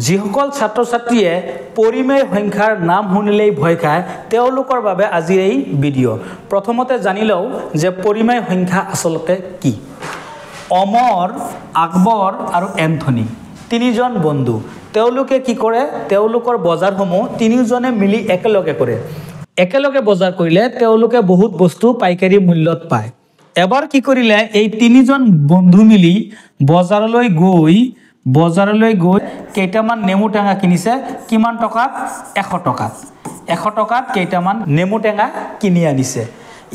যিসকল ছাত্ৰ ছাত্ৰীয়ে পৰিমেয় সংখ্যাৰ নাম শুনিলেই ভয় খায় তেওঁলোকৰ বাবে আজি এই ভিডিঅ' প্ৰথমতে জানি লও যে পৰিমেয় সংখ্যা আসলতে কি অমৰ আকবৰ আৰু এন্থনী তিনিজন বন্ধু তেওঁলোকে কি কৰে তেওঁলোকৰ বজাৰসমূহ তিনিজনে মিলি একেলগে বজাৰ কৰিলে তেওঁলোকে বহুত বস্তু পাইকাৰী মূল্যত পায় এবাৰ কি কৰিলে এই তিনিজন বন্ধু মিলি বজাৰলৈ গৈ কেইটামান নেমু টেঙা কিনিছে কিমান টকাত 100 টকাত কেইটামান নেমু টেঙা কিনি আনিছে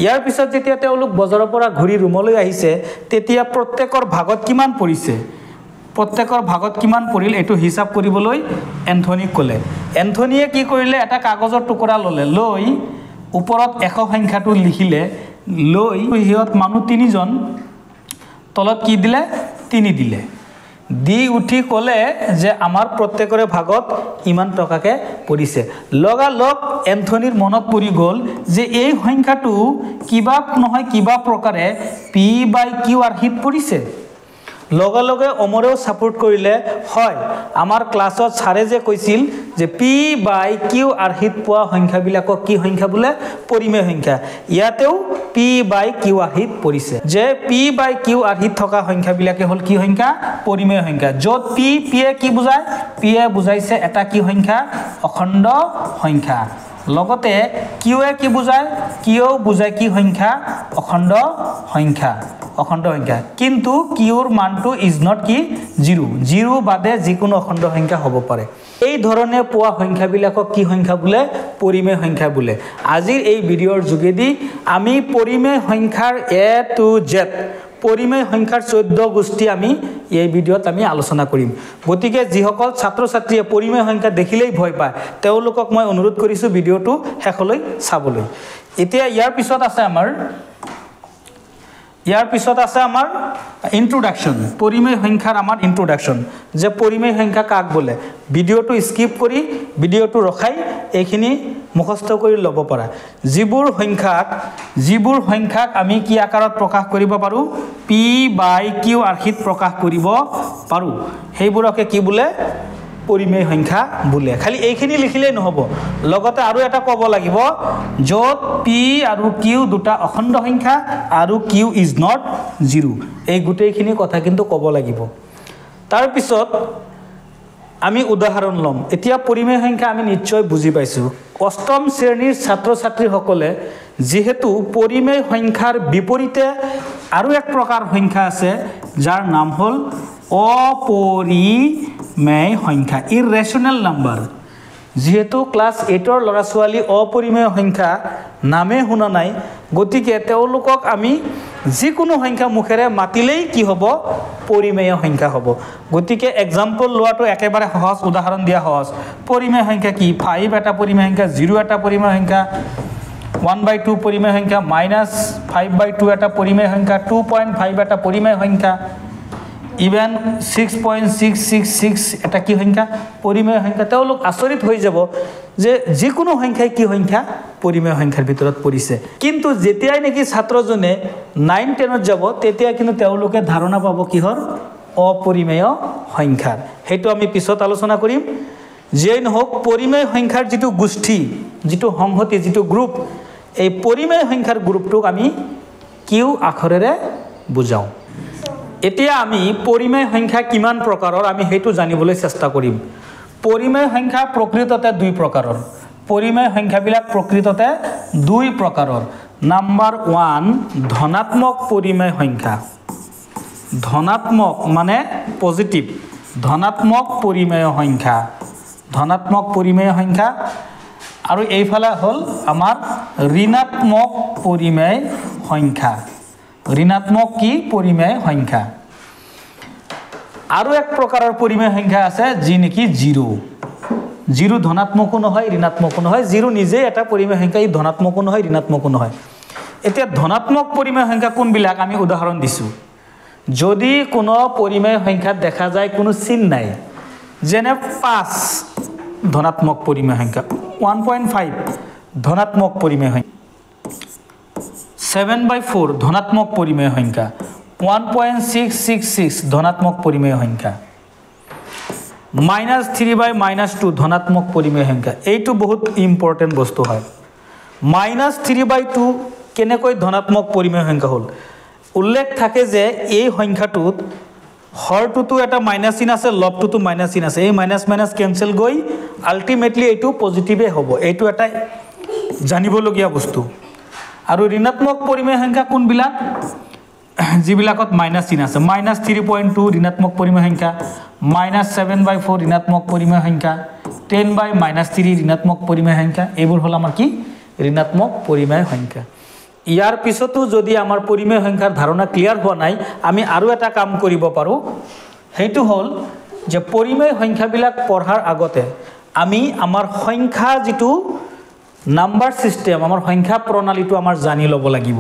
ইয়াৰ পিছত যেতিয়া তেওঁলোক বজাৰৰ পৰা ঘূৰি ৰুমলৈ আহিছে তেতিয়া প্ৰত্যেকৰ ভাগত কিমান পৰিল এটো হিসাব কৰিবলৈ এন্থনীক ক'লে এন্থনীয়ে কি কৰিলে এটা কাগজৰ টুকুৰা ললে লৈ ওপৰত 100 সংখ্যাটো লিখিলে লৈ হিয়ত মানুহ তিনিজন তলত কি দিলে 3 দিলে দি উঠি ক'লে যে আমাৰ প্ৰত্যেকৰে ভাগত ইমান টকাকে পৰিছে লগালগ এন্থনীৰ মনত পৰি গল যে এই সংখ্যাটো কিবা নহয় কিবা প্ৰকাৰে p/q আৰ্হিত পৰিছে লগালগে অমৰেও সাপোৰ্ট কৰিলে হয় আমাৰ ক্লাছত ছাৰে যে কৈছিল যে p/q আৰ্হিত পোৱা সংখ্যাবিলাকক কি সংখ্যা বোলে পৰিমেয় সংখ্যা ইয়াতেও p/q আৰ্হিত পৰিছে যে p/q আৰ্হিত থকা সংখ্যাবিলাকে হল কি সংখ্যা পৰিমেয় সংখ্যা যত p এ কি বুজায় p এ বুজাইছে এটা কি সংখ্যা অখণ্ড সংখ্যা লগতে q এ কি বুজায় q বুজায় কি সংখ্যা অখণ্ড সংখ্যা কিন্তু কিউৰ মানটো ইজ নট কি 0 বাদে যিকোনো অখণ্ড সংখ্যা হ'ব পাৰে এই ধৰণে পোৱা সংখ্যাবিলাকক কি সংখ্যা বোলে পৰিমেয় সংখ্যা বোলে আজিৰ এই ভিডিঅ'ৰ যোগেদি আমি পৰিমেয় সংখ্যাৰ a to z পৰিমেয় সংখ্যাৰ 14 গোষ্ঠী আমি এই ভিডিঅ'ত আমি আলোচনা কৰিম গতিকে যিসকল ছাত্ৰ ছাত্ৰীয়ে পৰিমেয় সংখ্যা দেখিলেই ভয় পায় তেওঁলোকক মই অনুৰোধ কৰিছো ভিডিঅ'টো শেষলৈ চাবলৈ এতিয়া ইয়াৰ পিছত আছে আমাৰ ইন্ট্ৰোডাকশন পৰিমেয় সংখ্যাৰ আমাৰ ইন্ট্ৰোডাকশন যে পৰিমেয় সংখ্যা কাক বলে ভিডিঅ'টো স্কিপ কৰি ভিডিঅ'টো ৰখাই এইখিনি মুখস্থ কৰি ল'ব পাৰা যিবোৰ সংখ্যাক আমি কি আকাৰত প্ৰকাশ কৰিব পাৰো p/q আৰ্হিত প্ৰকাশ কৰিব পাৰো সেইবোৰকে কি বোলে পৰিমেয় সংখ্যা বোলে খালি এইখিনি লিখিলেই নহব লগতে আৰু এটা ক'ব লাগিব যত p আৰু q দুটা অখণ্ড সংখ্যা আৰু q ইজ নট 0 এই গুটেইখিনি কথা কিন্তু ক'ব লাগিব তাৰ পিছত আমি উদাহৰণ লম এতিয়া পৰিমেয় সংখ্যা আমি নিশ্চয় বুজি পাইছো অষ্টম শ্ৰেণীৰ ছাত্ৰ ছাত্ৰীসকলে যেহেতু পৰিমেয় সংখ্যাৰ বিপৰীতে আৰু এক প্ৰকাৰ সংখ্যা আছে যাৰ নাম হল অপৰিমেয় সংখ্যা ইৰৰেশনেল নাম্বাৰ যেহেতু ক্লাস 8 ৰ ল'ৰা ছোৱালী অপৰিমেয় সংখ্যা নামে শুনা নাই গতিকে তেওঁলোকক আমি যিকোনো সংখ্যা মুখেৰে মাতিলেই কি হ'ব পৰিমেয় সংখ্যা হ'ব গতিকে एग्जांपल লোৱাটো একেবাৰে সহজ উদাহৰণ দিয়া সহজ পৰিমেয় সংখ্যা কি 5 এটা পৰিমেয় সংখ্যা 0 এটা পৰিমেয় সংখ্যা 1/2 পৰিমেয় সংখ্যা -5/2 এটা পৰিমেয় সংখ্যা 2.5 এটা পৰিমেয় সংখ্যা ইভেন 6.666 এটা কি সংখ্যা পৰিমেয় সংখ্যা তেওঁলোক আচৰিত হৈ যাব যে যিকোনো সংখ্যাই কি সংখ্যা পৰিমেয় সংখ্যাৰ ভিতৰত পৰিছে কিন্তু যেতিয়াই নেকি ছাত্ৰজনে 9-10 ত যাব তেতিয়া কিন্তু তেওঁলোকে ধাৰণা পাব কিহৰ অপৰিমেয় সংখ্যাৰ হেতু আমি পিছত আলোচনা কৰিম যেই নহওক পৰিমেয় সংখ্যাৰ যেটো গোষ্ঠী যেটো সংহতি যেটো গ্ৰুপ এই পৰিমেয় সংখ্যাৰ গ্ৰুপটোক আমি কিউ আখৰেৰে বুজাও এতিয়া আমি পৰিমেয় সংখ্যা কিমান প্ৰকাৰৰ আমি হেতু জানিবলৈ চেষ্টা কৰিম পৰিমেয় সংখ্যা প্ৰকৃততে দুই প্ৰকাৰৰ পৰিমেয় সংখ্যাবিলাক প্ৰকৃততে দুই প্ৰকাৰৰ নাম্বাৰ 1 ধনাত্মক পৰিমেয় সংখ্যা ধনাত্মক মানে পজিটিভ ধনাত্মক পৰিমেয় সংখ্যা আৰু এইফালে হল আমাৰ ঋণাত্মক পৰিমেয় সংখ্যা ঋণাত্মক কি পৰিমেয় সংখ্যা আৰু এক প্ৰকাৰৰ পৰিমেয় সংখ্যা আছে যি নেকি 0 ধনাত্মকো নহয় ঋণাত্মকো নহয় 0 নিজে এটা পৰিমেয় সংখ্যা ই ধনাত্মকো নহয় ঋণাত্মকো নহয় এতিয়া ধনাত্মক পৰিমেয় সংখ্যা কোনবিলাক আমি উদাহৰণ দিছো যদি কোনো পৰিমেয় সংখ্যাত দেখা যায় কোনো চিহ্ন নাই যেনে 5 ধনাত্মক পৰিমেয় সংখ্যা 1.5 ধনাত্মক পৰিমেয় সংখ্যা 7/4 ধনাত্মক পৰিমেয় সংখ্যা 1.666 ধনাত্মক পৰিমেয় সংখ্যা -3/-2 ধনাত্মক পরিমেয় সংখ্যা এইটো বহুত ইম্পর্টেন্ট বস্তু হয় -3/2 কেনেকৈ ধনাত্মক পরিমেয় সংখ্যা হল উল্লেখ থাকে যে এই সংখ্যাটোত হৰটোতো এটা মাইনাস চিন আছে লবটোতো মাইনাস চিন আছে এই মাইনাস মাইনাস ক্যান্সেল গৈ আলটিমেটলি এইটো পজিটিভে হ'ব এইটো এটা জানিবলগীয়া বস্তু আৰু ঋণাত্মক পরিমেয় সংখ্যা কোনবিলাক যিবিলাকত মাইনাস চিন আছে -3.2 ঋণাত্মক পরিমেয় সংখ্যা -7/4 ঋণাত্মক পরিমেয় সংখ্যা 10/-3 ঋণাত্মক পরিমেয় সংখ্যা এইবোৰ হল আমাৰ কি ঋণাত্মক পৰিমেয় সংখ্যা ইয়াৰ পিছতো যদি আমাৰ পৰিমেয় সংখ্যাৰ ধাৰণা ক্লিয়াৰ হোৱা নাই আমি আৰু এটা কাম কৰিব পাৰো হেতু হল যে পৰিমেয় সংখ্যাবিলাক পঢ়াৰ আগতে আমি আমাৰ সংখ্যা যেটো নাম্বাৰ সিস্টেম আমাৰ সংখ্যা প্ৰণালীটো আমাৰ জানি ল'ব লাগিব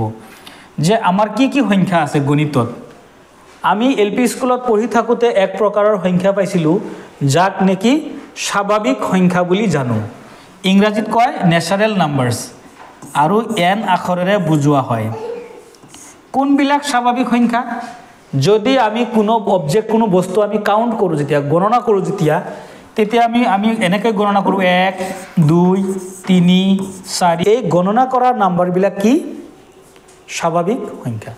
যে আমাৰ কি কি সংখ্যা আছে গণিতত আমি এলপি স্কুলত পঢ়ি থাকোতে এক প্ৰকাৰৰ সংখ্যা পাইছিলো যাক নেকি স্বাভাৱিক সংখ্যা বুলি জানো ইংৰাজীত কয় ন্যাচাৰাল নাম্বাৰস আৰু n আখৰেৰে বুজোৱা হয় কোনবিলাক স্বাভাৱিক সংখ্যা যদি আমি কোনো অবজেক্ট কোনো বস্তু আমি কাউন্ট কৰো যেতিয়া গণনা কৰো তেতিয়া আমি এনেকৈ গণনা কৰো 1 2 3 4 এই গণনা কৰাৰ নাম্বাৰবিলাক কি স্বাভাৱিক সংখ্যা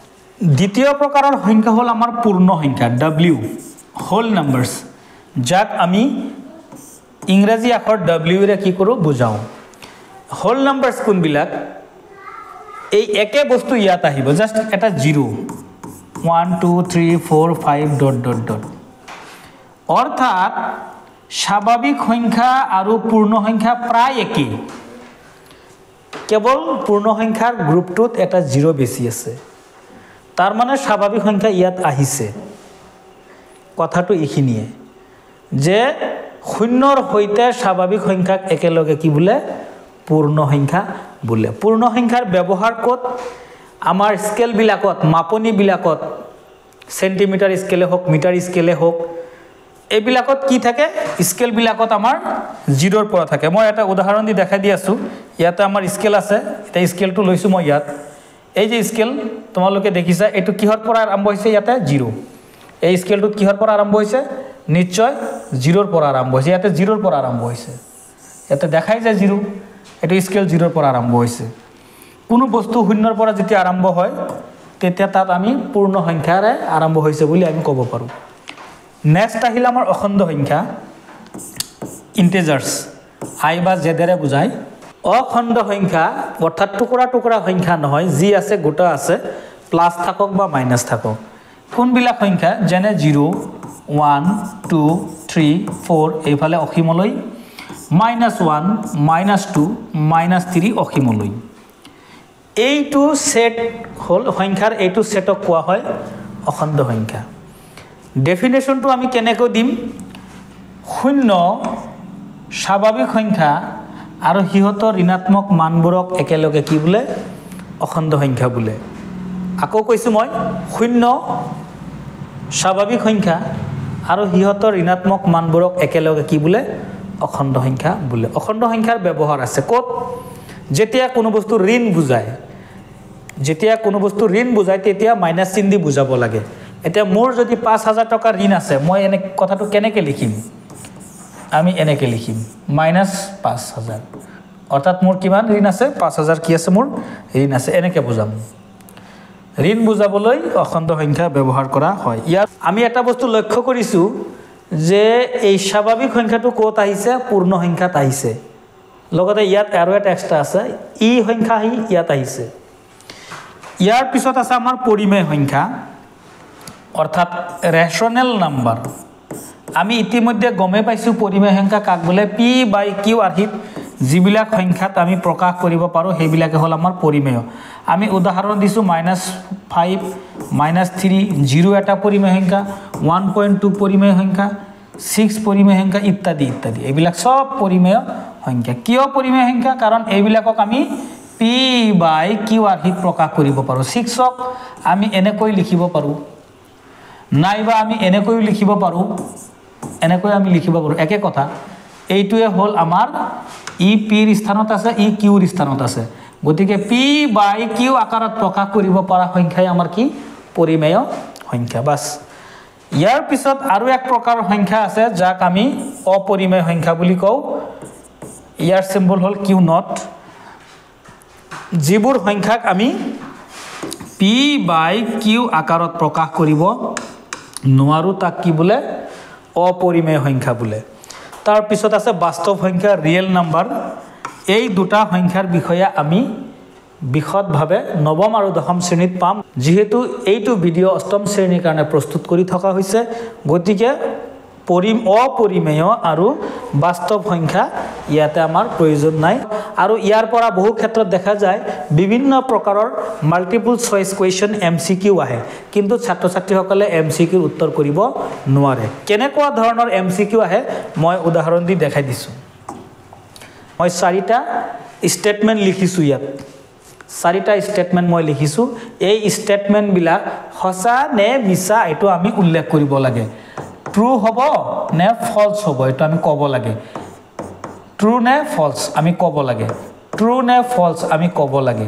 দ্বিতীয় প্ৰকাৰৰ সংখ্যা হল আমাৰ পূৰ্ণ সংখ্যা w হোল নাম্বাৰস যাক আমি ইংৰাজী আখৰ w ৰে কি কৰো বুজাও হোল নাম্বাৰস কোনবিলাক এই একে বস্তু ইয়াত আহিব জাস্ট এটা 0 1 2 3 4 5 ডট ডট ডট অৰ্থাৎ স্বাভাৱিক সংখ্যা আৰু পূৰ্ণ সংখ্যা প্ৰায় একে কেৱল পূৰ্ণ সংখ্যাৰ গ্ৰুপটোত এটা 0 বেছি আছে তাৰ মানে স্বাভাৱিক সংখ্যা ইয়াত আহিছে কথাটো এইখিনিয়ে যে শূন্যৰ হৈতে স্বাভাৱিক সংখ্যাক একেলগে কি বোলে পূৰ্ণ সংখ্যা বোলে পূৰ্ণ সংখ্যাৰ ব্যৱহাৰ ক'ত আমাৰ স্কেল বিলাকত মাপনি বিলাকত সেন্টিমিটাৰ স্কেলে হোক মিটাৰ স্কেলে হোক এইবিলাকত কি থাকে স্কেল বিলাকত আমাৰ 0 ৰ পৰা থাকে মই এটা উদাহৰণ দি দেখাই দি আছো ইয়াতে আমাৰ স্কেল আছে এটা স্কেলটো লৈছো মই ইয়াত এই যে স্কেল তোমালোকে দেখিছা এটো কিহৰ পৰা আৰম্ভ হৈছে ইয়াতে 0 এই স্কেলটোত কিহৰ পৰা আৰম্ভ হৈছে নিশ্চয় 0 ৰ পৰা আৰম্ভ হৈছে ইয়াতে 0 ৰ পৰা আৰম্ভ হৈছে ইয়াতে দেখাই যায় 0 এটো স্কেল 0 ৰ পৰা আৰম্ভ হৈছে কোনো বস্তু শূন্যৰ পৰা যেতিয়া আৰম্ভ হয় তেতিয়া তাত আমি পূৰ্ণ সংখ্যাৰে আৰম্ভ হৈছে বুলি আমি ক'ব পাৰো নেক্সট আহিল আমাৰ অখণ্ড সংখ্যা ইন্টিজাৰ্স i বা z ৰে বুজায় অখণ্ড সংখ্যা অৰ্থাৎ টুকুৰা টুকুৰা সংখ্যা নহয় যি আছে গোটা আছে প্লাস থাকক বা মাইনাস থাকক কোনবিলাক সংখ্যা যেনে 0 1 2 3 4 এইফালে অসীমলৈ -1 -2 -3 অসীমলৈ এইটো সেট হল সংখ্যাৰ এইটো সেটক কোৱা হয় অখণ্ড সংখ্যা ডেফিনেশনটো আমি কেনেকৈ দিম শূন্য স্বাভাৱিক সংখ্যা আৰু হিহতৰ ঋণাত্মক মানবোৰক একেলগে কি বোলে অখণ্ড সংখ্যা বোলে আকৌ কৈছো মই শূন্য স্বাভাৱিক সংখ্যা আৰু হিহতৰ ঋণাত্মক মানবোৰক একেলগে কি বোলে অখণ্ড সংখ্যা বোলে অখণ্ড সংখ্যাৰ ব্যৱহাৰ আছে ক'ত যেতিয়া কোনো বস্তু ঋণ বুজায় তেতিয়া মাইনাস চিন দি বুজাব লাগে এতিয়া মোৰ যদি 5000 টকা ঋণ আছে মই এনে কথাটো কেনেকৈ লিখিম আমি এনেকৈ লিখিম -5000 অৰ্থাৎ মোৰ কিমান ঋণ আছে 5000 কি আছে মোৰ ঋণ আছে এনেকৈ বুজাম ঋণ বুজাবলৈ অখণ্ড সংখ্যা ব্যৱহাৰ কৰা হয় ইয়াত আমি এটা বস্তু লক্ষ্য কৰিছো যে এই স্বাভাৱিক সংখ্যাটো ক'ত আহিছে পূৰ্ণ সংখ্যাত আহিছে লগতে ইয়াত আৰু এটা এক্সট্ৰা আছে ই সংখ্যা ইয়াত আহিছে ইয়াৰ পিছত আছে আমাৰ পৰিমেয় সংখ্যা অৰ্থাৎ ৰেশনেল নাম্বাৰ আমি ইতিমধ্যে গমে পাইছো পৰিমেয় সংখ্যা কাক বলে p/q আৰ্হিত যিবিলাক সংখ্যাত আমি প্ৰকাশ কৰিব পাৰো সেইবিলাকে হল আমাৰ পৰিমেয় আমি উদাহৰণ দিছো -5 -3 0 এটা পৰিমেয় সংখ্যা 1.2 পৰিমেয় সংখ্যা 6 পৰিমেয় সংখ্যা ইত্যাদি ইত্যাদি এইবিলাক সব পৰিমেয় সংখ্যা কিয় পৰিমেয় সংখ্যা কাৰণ এইবিলাকক আমি p/q আৰ্হিত প্ৰকাশ কৰিব পাৰো 6ক আমি এনেকৈ লিখিব পাৰো নাইবা আমি এনেকৈ লিখিব পাৰো একে কথা এইটোৱে হল আমাৰ ই p ৰ স্থানত আছে ই q ৰ স্থানত আছে গতিকে p/q আকাৰত প্ৰকাশ কৰিব পৰা সংখ্যাই আমাৰ কি পৰিমেয় সংখ্যা বাস ইয়াৰ পিছত আৰু এক প্ৰকাৰ সংখ্যা আছে যাক আমি অপৰিমেয় সংখ্যা বুলি কওঁ ইয়াৰ সিম্বল হল q নট যিবোৰ সংখ্যাক আমি p/q আকাৰত প্ৰকাশ কৰিব নোৱাৰো তাক কি বোলে অপৰিমেয় সংখ্যা বোলে তাৰ পিছত আছে বাস্তৱ সংখ্যা ৰিয়েল নাম্বাৰ এই দুটা সংখ্যাৰ বিষয়ে আমি বিশদভাৱে নৱম আৰু দশম শ্ৰেণীত পাম যেহেতু এইটো ভিডিও অষ্টম শ্ৰেণীৰ কাৰণে প্ৰস্তুত কৰি থকা হৈছে গতিকে অপৰিমেয় আৰু বাস্তৱ সংখ্যা ইয়াতে আমাৰ প্ৰয়োজন নাই আৰু ইয়াৰ পৰা বহু ক্ষেত্ৰত দেখা যায় বিভিন্ন প্ৰকাৰৰ মাল্টিপল চইচ কোৱেশ্চন এমসিকিউ আহে কিন্তু ছাত্ৰ ছাত্ৰীসকলে এমসিকিউৰ উত্তৰ কৰিব নোৱাৰে কেনেকুৱা ধৰণৰ এমসিকিউ আহে মই উদাহৰণ দি দেখাই দিছো মই চাৰিটা স্টেটমেন্ট লিখিছো ইয়াত চাৰিটা স্টেটমেন্ট মই লিখিছো এই স্টেটমেন্ট বিলাক সঁচা নে মিছা এটো আমি উল্লেখ কৰিব লাগে ট্ৰু হ'ব নে ফলস হ'ব এটো আমি ক'ব লাগে ট্ৰু নে ফলস আমি ক'ব লাগে ট্ৰু নে ফলস আমি ক'ব লাগে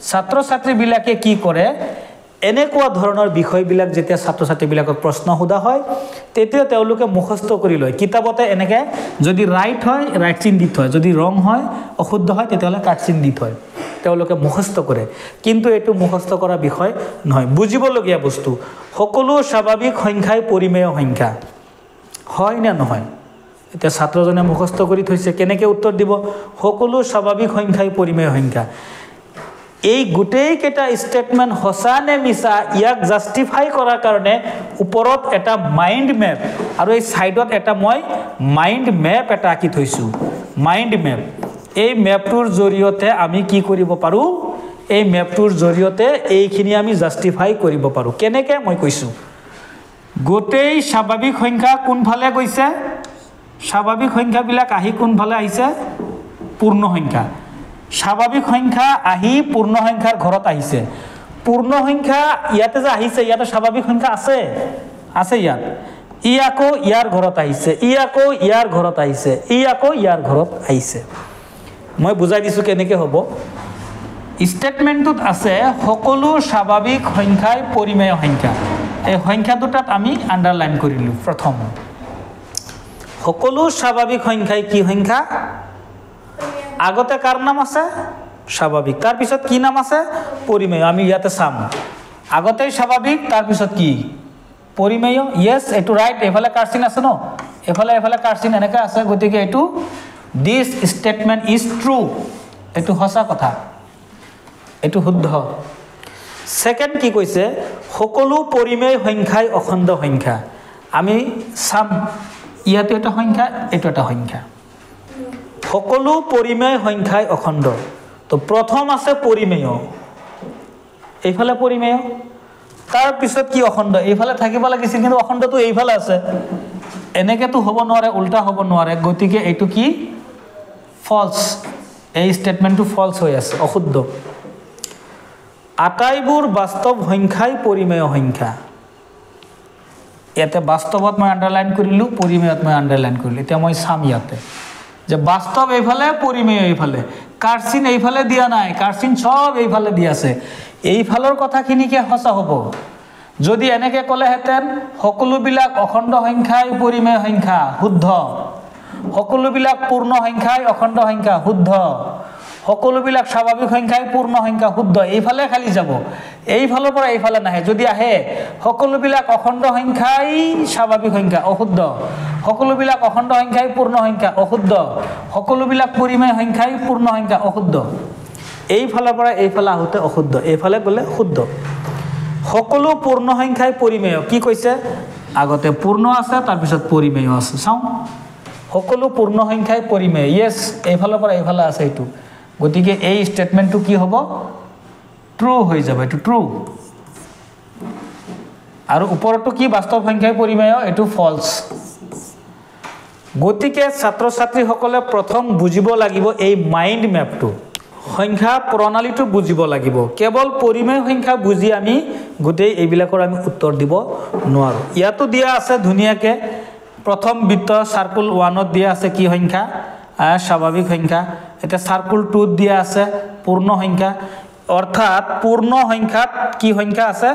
ছাত্ৰ ছাত্ৰী বিলাকে কি কৰে এনেকুৱা ধৰণৰ বিষয়বিলাক যেতিয়া ছাত্ৰ ছাত্ৰী বিলাকক প্ৰশ্ন সোধা হয় তেতিয়া তেওঁলোকে মুখস্থ কৰি লয় কিতাপতে এনেকে যদি ৰাইট হয় ৰাইট চিন দি থয় যদি ৰং হয় অশুদ্ধ হয় তেতিয়ালে কাট চিন দি থয় তেওঁলোকে মুখস্থ কৰে কিন্তু এটো মুখস্থ কৰা বিষয় নহয় বুজিবলগীয়া বস্তু সকলো স্বাভাৱিক সংখ্যাই পৰিমেয় সংখ্যা হয় না নহয় এতিয়া ছাত্ৰজনে মুখস্থ কৰি থৈছে কেনেকৈ উত্তৰ দিব সকলো স্বাভাৱিক সংখ্যাই পৰিমেয় সংখ্যা এই গুটেই কেটা স্টেটমেন্ট হসা নে মিছা ইয়াক জাস্টিফাই কৰাৰ কাৰণে ওপৰত এটা মাইন্ড ম্যাপ আৰু এই সাইডত এটা মই মাইন্ড ম্যাপ এটা আঁকি থৈছো মাইন্ড ম্যাপ এই ম্যাপটোৰ জৰিয়তে আমি কি কৰিব পাৰো এই ম্যাপটোৰ জৰিয়তে এইখিনি আমি জাস্টিফাই কৰিব পাৰো কেনেকৈ মই কৈছো গোটেই স্বাভাৱিক সংখ্যা কোনফালে গৈছে স্বাভাৱিক সংখ্যাবিলাক আহি কোনফালে আহিছে পূৰ্ণ সংখ্যা স্বাভাৱিক সংখ্যা আহি পূৰ্ণ সংখ্যাৰ ঘৰত আহিছে পূৰ্ণ সংখ্যা ইয়াতে যে আহিছে ইয়াতে স্বাভাৱিক সংখ্যা আছে আছে ইয়াত ই আকৌ ইয়াৰ ঘৰত আহিছে ই আকৌ ইয়াৰ ঘৰত আহিছে ই আকৌ ইয়াৰ ঘৰত আহিছে মই বুজাই দিছো কেনেকৈ হ'ব স্টেটমেন্টত আছে সকলো স্বাভাৱিক সংখ্যাই পৰিমেয় সংখ্যা এই সংখ্যা দুটাত আমি আন্ডাৰলাইন কৰিলো প্ৰথম সকলো স্বাভাৱিক সংখ্যাই কি সংখ্যা আগতে কাৰ নাম আছে স্বাভাৱিক তাৰ পিছত কি নাম আছে পৰিমেয় আমি ইয়াতে চাম আগতে স্বাভাৱিক তাৰ পিছত কি পৰিমেয় yes এটো ৰাইট এফালে কাৰ্চিন আছে ন এফালে কাৰ্চিন এনেকা আছে গতিকে এটো this statement is true এটো সঁচা কথা এটো শুদ্ধ সেকেন্ড কি কৈছে সকলো পৰিমেয় সংখ্যাই অখণ্ড সংখ্যা আমি চাম ইয়াতে এটা সংখ্যা এটো এটা সংখ্যা সকলো পৰিমেয় সংখ্যাই অখণ্ড তো প্ৰথম আছে পৰিমেয় এইফালে পৰিমেয় তাৰ পিছত কি অখণ্ড এইফালে থাকিব লাগিছিল কিন্তু অখণ্ডটো এইফালে আছে এনেকেতো হ'ব নোৱাৰে উল্টা হ'ব নোৱাৰে গতিকে এইটো কি ফলস এই স্টেটমেন্টটো ফলস হৈ আছে অশুদ্ধ আটাইবোৰ বাস্তৱ সংখ্যাই পৰিমেয় সংখ্যা ইয়াতে বাস্তৱত মই আন্ডাৰলাইন কৰিলো পৰিমেয়ত মই আন্ডাৰলাইন কৰিলো এতিয়া মই চাম ইয়াতে যে বাস্তৱ এইফালে পৰিমেয় এইফালে কাৰ্চিন এইফালে দিয়া নাই কাৰ্চিন সব এইফালে দি আছে এইফালৰ কথাখিনিকে সঁচা হ'ব যদি এনেকে ক'লে হেতেন সকলোবিলাক অখণ্ড সংখ্যাই পৰিমেয় সংখ্যা শুদ্ধ সকলোবিলাক পূৰ্ণ সংখ্যাই অখণ্ড সংখ্যা শুদ্ধ সকলোবিলাক স্বাভাৱিক সংখ্যাই পূৰ্ণ সংখ্যা শুদ্ধ এইফালে খালি যাব এইফালৰ পৰা এইফালে নাহে যদি আহে সকলোবিলাক অখণ্ড সংখ্যাই স্বাভাৱিক সংখ্যা অশুদ্ধ সকলোবিলাক অখণ্ড সংখ্যাই পূৰ্ণ সংখ্যা অশুদ্ধ সকলোবিলাক পৰিমেয় সংখ্যাই পূৰ্ণ সংখ্যা অশুদ্ধ এইফালৰ পৰা এইফালে আহোতে অশুদ্ধ এইফালে গলে শুদ্ধ সকলো পূৰ্ণ সংখ্যাই পৰিমেয় কি কৈছে আগতে পূৰ্ণ আছে তাৰ পিছত পৰিমেয় আছে চাও সকলো পূৰ্ণ সংখ্যাই পৰিমেয় yes এইফালৰ পৰা এইফালে আছে এটো গতিকে এই স্টেটমেন্টটো কি হ'ব ট্ৰু হৈ যাব এটো ট্ৰু আৰু ওপৰটো কি বাস্তৱ সংখ্যাই পৰিমেয় এটো ফলস গতিকে ছাত্ৰ ছাত্ৰী সকলে প্ৰথম বুজিব লাগিব এই মাইন্ড ম্যাপটো সংখ্যা প্ৰণালীটো বুজিব লাগিব কেৱল পৰিমেয় সংখ্যা বুজি আমি গোটেই এইবিলাকৰ আমি উত্তৰ দিব নোৱাৰো ইয়াতো দিয়া আছে ধুনিয়াকে প্ৰথম বৃত্ত সাৰ্কুল 1ত দিয়া আছে কি সংখ্যা স্বাভাৱিক সংখ্যা এটা সাৰ্কুল 2ত দিয়া আছে পূৰ্ণ সংখ্যা অৰ্থাৎ পূৰ্ণ সংখ্যাত কি সংখ্যা আছে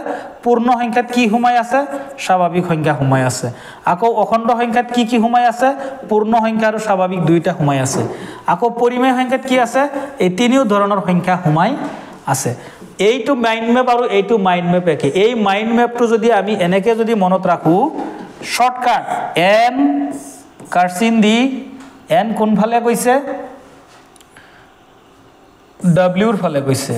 পূৰ্ণ সংখ্যাত কি সোমাই আছে স্বাভাৱিক সংখ্যা সোমাই আছে আকৌ অখণ্ড সংখ্যাত কি সোমাই আছে পূৰ্ণ সংখ্যা আৰু স্বাভাৱিক দুইটা সোমাই আছে আকৌ পৰিমেয় সংখ্যাত কি আছে এই তিনিও ধৰণৰ সংখ্যা সোমাই আছে এইটো মাইন্ড ম্যাপ আৰু এইটো মাইন্ড ম্যাপ একে এই মাইন্ড ম্যাপটো যদি আমি এনেকে যদি মনত ৰাখো শৰ্টকাট n কাৰ্সিন দি n কোনফালে গৈছে w ৰ ফালে গৈছে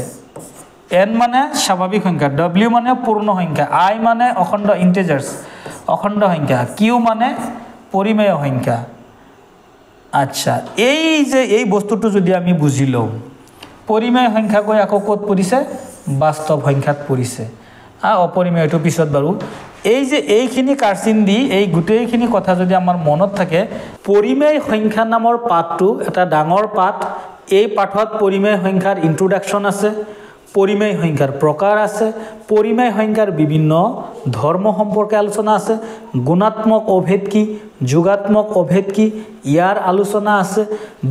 n মানে স্বাভাৱিক সংখ্যা w মানে পূৰ্ণ সংখ্যা i মানে অখণ্ড ইন্টিজাৰ্স অখণ্ড সংখ্যা q মানে পৰিমেয় সংখ্যা আচ্ছা এই যে এই বস্তুটো যদি আমি বুজিলো পৰিমেয় সংখ্যা গৈ আকৌ ক'ত পৰিছে বাস্তৱ সংখ্যাত পৰিছে অপৰিমেয়টো পিছত বাৰু এই যে এইখিনি কাৰ্চিন দি এই গুটেইখিনি কথা যদি আমাৰ মনত থাকে পৰিমেয় সংখ্যা নামৰ পাঠটো এটা ডাঙৰ পাঠ এই পাঠত পৰিমেয় সংখ্যাৰ ইন্ট্ৰোডাকশন আছে পৰিমেয় সংখ্যাৰ প্ৰকাৰ আছে পৰিমেয় সংখ্যাৰ বিভিন্ন ধৰ্ম সম্পৰ্কে আলোচনা আছে গুণাত্মক অভেদ কি যোগাত্মক অভেদ কি ইয়াৰ আলোচনা আছে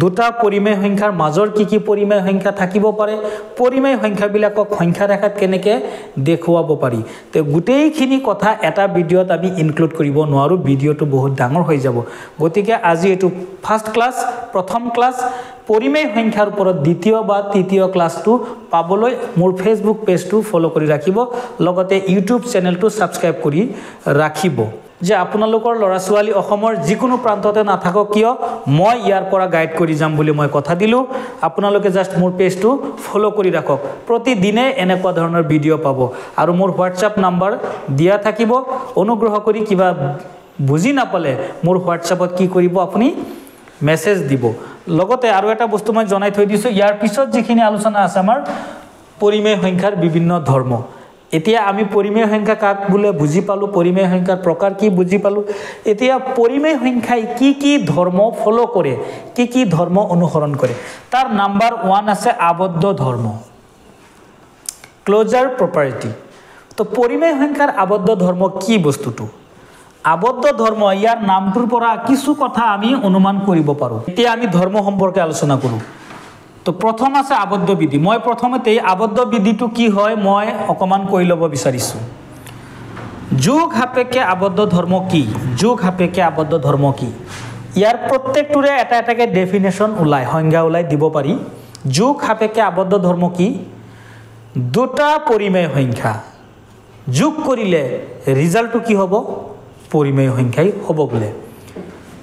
দুটা পৰিমেয় সংখ্যাৰ মাজৰ কি পৰিমেয় সংখ্যা থাকিব পাৰে পৰিমেয় সংখ্যাবিলাকক সংখ্যা ৰেখাত কেনেকে দেখুৱাব পাৰি তে গুটেইখিনি কথা এটা ভিডিঅত আমি ইনক্লুড কৰিব নোৱাৰো ভিডিঅটো বহুত ডাঙৰ হৈ যাব গতিকে আজি এটো ফাৰ্স্ট ক্লাস প্ৰথম ক্লাস পৰিমেয় সংখ্যাৰ ওপৰত দ্বিতীয় বা তৃতীয় ক্লাসটো পাবলৈ মোৰ ফেসবুক পেজটো ফলো কৰি ৰাখিব লগতে ইউটিউব চেনেলটো সাবস্ক্ৰাইব কৰি ৰাখিব যে আপোনালোকৰ লৰা ছোৱালী অসমৰ যিকোনো প্ৰান্ততে নাথাকক কিয় মই ইয়াৰ পৰা গাইড কৰি যাম বুলি মই কথা দিলো আপোনালোকে জাস্ট মোৰ পেজটো ফলো কৰি ৰাখক প্ৰতিদিনে এনেকুৱা ধৰণৰ ভিডিঅ' পাব আৰু মোৰ হোৱাটছআপ নম্বৰ দিয়া থাকিব অনুগ্ৰহ কৰি কিবা বুজি নাপালে মোৰ হোৱাটছআপত কি কৰিব আপুনি মেসেজ দিব লগতে আৰু এটা বস্তু মই জনাই থৈ দিছো ইয়াৰ পিছত যিখিনি আলোচনা আছে আমাৰ পৰিমেয় সংখ্যাৰ বিভিন্ন ধৰ্ম এতিয়া আমি পৰিমেয় সংখ্যা কাক বুলে বুজি পালো পৰিমেয় সংখ্যাৰ প্ৰকাৰ কি বুজি পালো এতিয়া পৰিমেয় সংখ্যাই কি ধৰ্ম ফলো কৰে কি ধৰ্ম অনুসৰণ কৰে তাৰ নাম্বাৰ 1 আছে আবদ্ধ ধৰ্ম ক্লোজাৰ প্ৰপাৰ্টি তো পৰিমেয় সংখ্যাৰ আবদ্ধ ধৰ্ম কি বস্তুটো আবদ্ধ ধৰ্ম ইয়াৰ নামটোৰ পৰা কিছু কথা আমি অনুমান কৰিব পাৰো এতিয়া আমি ধৰ্ম সম্পৰ্কে আলোচনা কৰো তো প্ৰথম আছে আবদ্ধ বিধি মই প্ৰথমতে আবদ্ধ বিধিটো কি হয় মই অকমান কৈ লব বিচাৰিছো যোগ সাপেক্ষে আবদ্ধ ধৰ্ম কি যোগ সাপেক্ষে আবদ্ধ ধৰ্ম কি ইয়াৰ প্ৰত্যেকটোৰে এটা এটাকে ডেফিনেশন উলাই সংজ্ঞা উলাই দিব পাৰি যোগ সাপেক্ষে আবদ্ধ ধৰ্ম কি দুটা পৰিমেয় সংখ্যা যোগ কৰিলে ৰিজাল্টটো কি হ'ব পৰিমেয় সংখ্যাই হ'ব বলে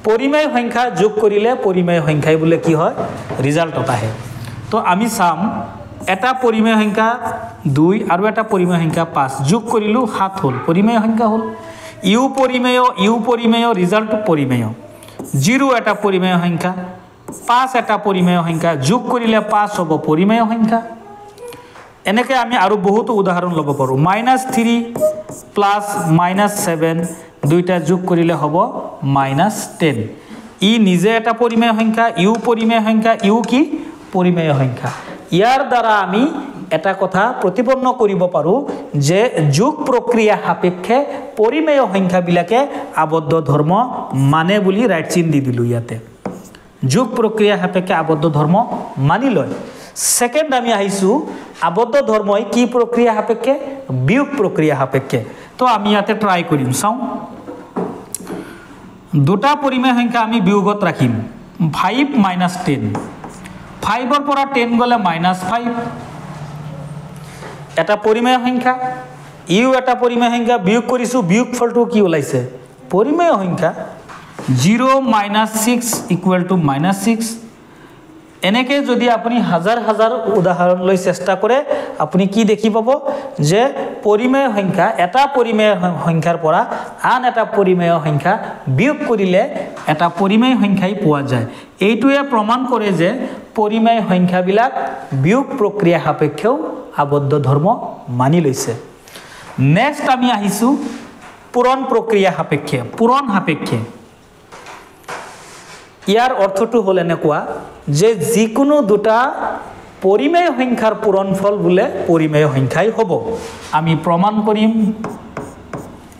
পৰিমেয় সংখ্যা যোগ কৰিলে পৰিমেয় সংখ্যাই বলে কি হয় ৰিজাল্ট আহে তো আমি চাম এটা পৰিমেয় সংখ্যা 2 আৰু এটা পৰিমেয় সংখ্যা 5 যোগ কৰিলো 7 হল পৰিমেয় সংখ্যা হল ইউ পৰিমেয় ৰিজাল্ট পৰিমেয় 0 এটা পৰিমেয় সংখ্যা 5 এটা পৰিমেয় সংখ্যা যোগ কৰিলে 5 হ'ব পৰিমেয় সংখ্যা এনেকে আমি আৰু বহুত উদাহৰণ লব পাৰো -3 প্লাস -7 দুইটা যোগ কৰিলে হ'ব -10 ই নিজে এটা পৰিমেয় সংখ্যা ইউ পৰিমেয় সংখ্যা ইউ কি পৰিমেয় সংখ্যা ইয়াৰ দ্বাৰা আমি এটা কথা প্ৰতিপন্ন কৰিব পাৰো যে যোগ প্ৰক্ৰিয়া সাপেক্ষে পৰিমেয় সংখ্যা বিলাকে আবদ্ধ ধৰ্ম মানে বুলি ৰাইট চিন দি দিলো ইয়াতে যোগ প্ৰক্ৰিয়া সাপেক্ষে আবদ্ধ ধৰ্ম মানি লয় সেকেন্ড আমি আহিছো আবদ্ধ ধৰ্মই কি প্ৰক্ৰিয়া সাপেক্ষে বিয়োগ প্ৰক্ৰিয়া সাপেক্ষে তো আমি ইয়াতে ট্ৰাই কৰিম চাও দুটা পৰিমেয় সংখ্যা আমি বিয়োগত ৰাখিম 5 - 10 5 ৰ পৰা 10 গলে -5 এটা পৰিমেয় সংখ্যা ইউ এটা পৰিমেয় সংখ্যা বিয়োগ কৰিছো বিয়োগ ফলটো কি ওলাইছে পৰিমেয় সংখ্যা 0 - 6 = -6 এনেকে যদি আপুনি হাজাৰ হাজাৰ উদাহৰণ লৈ চেষ্টা কৰে আপুনি কি দেখি পাব যে পৰিমেয় সংখ্যা এটা পৰিমেয় সংখ্যাৰ পৰা আন এটা পৰিমেয় সংখ্যা বিয়োগ কৰিলে এটা পৰিমেয় সংখ্যাই পোৱা যায় এইটোৱে প্ৰমাণ কৰে যে পৰিমেয় সংখ্যাবিলাক বিয়োগ প্ৰক্ৰিয়া সাপেক্ষেও আবদ্ধ ধৰ্ম মানি লৈছে নেক্সট আমি আহিছো পূৰণ প্ৰক্ৰিয়া সাপেক্ষে পূৰণ সাপেক্ষে ইয়াৰ অৰ্থটো হল এনেকুৱা যে যিকোনো দুটা পৰিমেয় সংখ্যাৰ পূৰণফল বুলে পৰিমেয় সংখ্যাই হ'ব আমি প্ৰমাণ কৰিম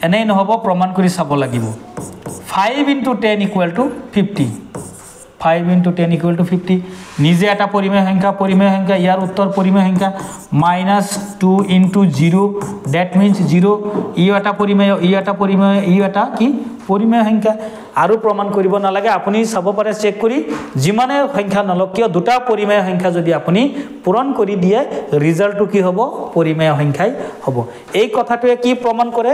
এনে নহব প্ৰমাণ কৰি চাব লাগিব 5 * 10 = 50 5 into 10 equal to 50 নিজে এটা পৰিমেয় সংখ্যা ইয়াৰ উত্তৰ পৰিমেয় সংখ্যা -2 into 0 that means 0 ই এটা পৰিমেয় ই এটা কি পৰিমেয় সংখ্যা আৰু প্ৰমাণ কৰিব নালাগে আপুনি চাব পাৰে চেক কৰি যিমানে সংখ্যা নলক কিয় দুটা পৰিমেয় সংখ্যা যদি আপুনি পূৰণ কৰি দিয়ে ৰিজাল্টটো কি হ'ব পৰিমেয় সংখ্যাই হ'ব এই কথাটোৱে কি প্ৰমাণ কৰে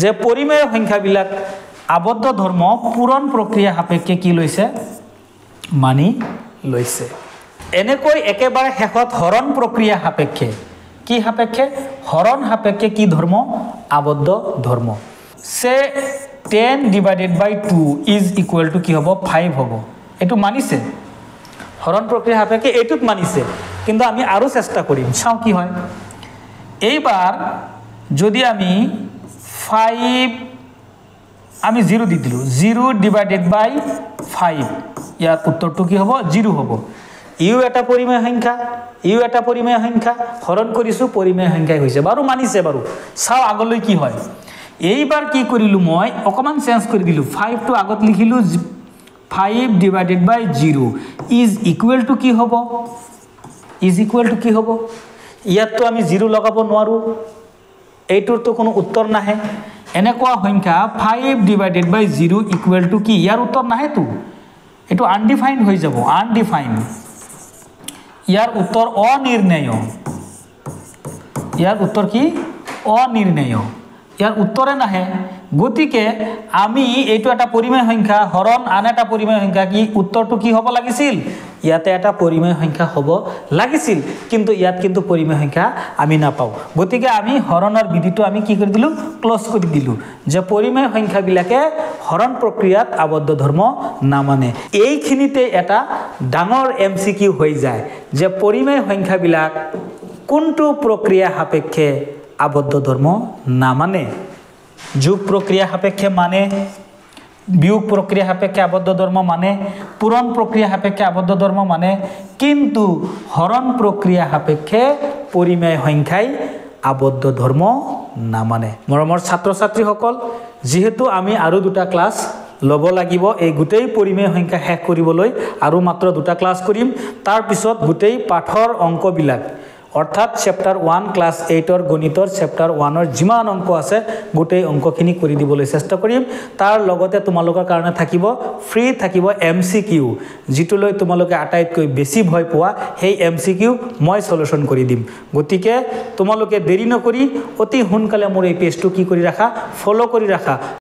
যে পৰিমেয় সংখ্যাবিলাক আবদ্ধ ধৰ্ম পূৰণ প্ৰক্ৰিয়া সাপেক্ষে কি লৈছে মানি লৈছে এনেকৈ একেবাৰে শেষত হৰণ প্ৰক্ৰিয়া সাপেক্ষে কি সাপেক্ষে হৰণ সাপেক্ষে কি ধৰ্ম আবদ্ধ ধৰ্ম সে 10 divided by 2 is equal to কি হ'ব 5 হ'ব এটো মানিছে হৰণ প্ৰক্ৰিয়া সাপেক্ষে এটুত মানিছে কিন্তু আমি আৰু চেষ্টা কৰিম চাও কি হয় এইবাৰ যদি আমি 5 আমি 0 দি দিলু 0 divided by 5 ইয়াৰ উত্তৰটো কি হ'ব 0 হ'ব ইউ এটা পৰিমেয় সংখ্যা হৰণ কৰিছো পৰিমেয় সংখ্যাই হৈছে বাৰু মানিছে বাৰু চাও আগলৈ কি হয় এইবাৰ কি কৰিলু মই অকমান চেঞ্জ কৰি দিলু 5 টো আগত লিখিলু 5 divided by 0 is equal to কি হ'ব ইয়াত তো আমি 0 লগাব নোৱাৰো এইটোৰ তো কোনো উত্তৰ নাহে এনেকুৱা সংখ্যা 5 divided by 0 equal to কি ইয়াৰ উত্তৰ নাহে তো এটো আনডিফাইন্ড হৈ যাব আনডিফাইন্ড ইয়াৰ উত্তৰ অনিৰ্ণেয় ইয়াৰ উত্তৰ কি অনিৰ্ণেয় ইয়াৰ উত্তৰে নাহে গতিকে আমি এইটো এটা পৰিমেয় সংখ্যা হৰণ আন এটা পৰিমেয় সংখ্যা কি উত্তৰটো কি হ'ব লাগিছিল ইয়াতে এটা পৰিমেয় সংখ্যা হ'ব লাগিছিল কিন্তু ইয়াত কিন্তু পৰিমেয় সংখ্যা আমি নাপাও গতিকে আমি হৰণৰ বিধিটো আমি কি কৰি দিলু ক্লোজ কৰি দিলু যে পৰিমেয় সংখ্যাবিলাকে হৰণ প্ৰক্ৰিয়াত আবদ্ধ ধৰ্ম না মানে এইখিনিতে এটা ডাঙৰ এমসিকিউ হৈ যায় যে পৰিমেয় সংখ্যাবিলাক কোনটো প্ৰক্ৰিয়া সাপেক্ষে আবদ্ধ ধৰ্ম না মানে যোগ প্ৰক্ৰিয়া সাপেক্ষে মানে বিয়োগ প্ৰক্ৰিয়া সাপেক্ষে আবদ্ধ ধৰ্ম মানে পূৰণ প্ৰক্ৰিয়া সাপেক্ষে আবদ্ধ ধৰ্ম মানে কিন্তু হৰণ প্ৰক্ৰিয়া সাপেক্ষে পৰিমেয় সংখ্যাই আবদ্ধ ধৰ্ম না মানে মৰমৰ ছাত্ৰ ছাত্ৰীসকল যেহেতু আমি আৰু দুটা ক্লাস লব লাগিব এই গুটেই পৰিমেয় সংখ্যা শেষ কৰিবলৈ আৰু মাত্ৰ দুটা ক্লাস কৰিম তাৰ পিছত গুটেই পাঠৰ অংকবিলাক অৰ্থাৎ চ্যাপ্টাৰ 1 ক্লাস 8 ৰ গণিতৰ চ্যাপ্টাৰ 1 ৰ যিমান অংক আছে গোটেই অংকখিনি কৰি দিবলৈ চেষ্টা কৰিম তাৰ লগতে তোমালোকৰ কাৰণে থাকিব ফ্ৰী থাকিব এমসিকিউ যিটোলৈ তোমালোকে আটাইতকৈ বেছি ভয় পোৱা সেই এমসিকিউ মই সলিউশন কৰি দিম গতিকে তোমালোকে দেৰি নকৰি অতি সোনকালে মোৰ এই পেজটো কি কৰি ৰাখা ফলো কৰি ৰাখা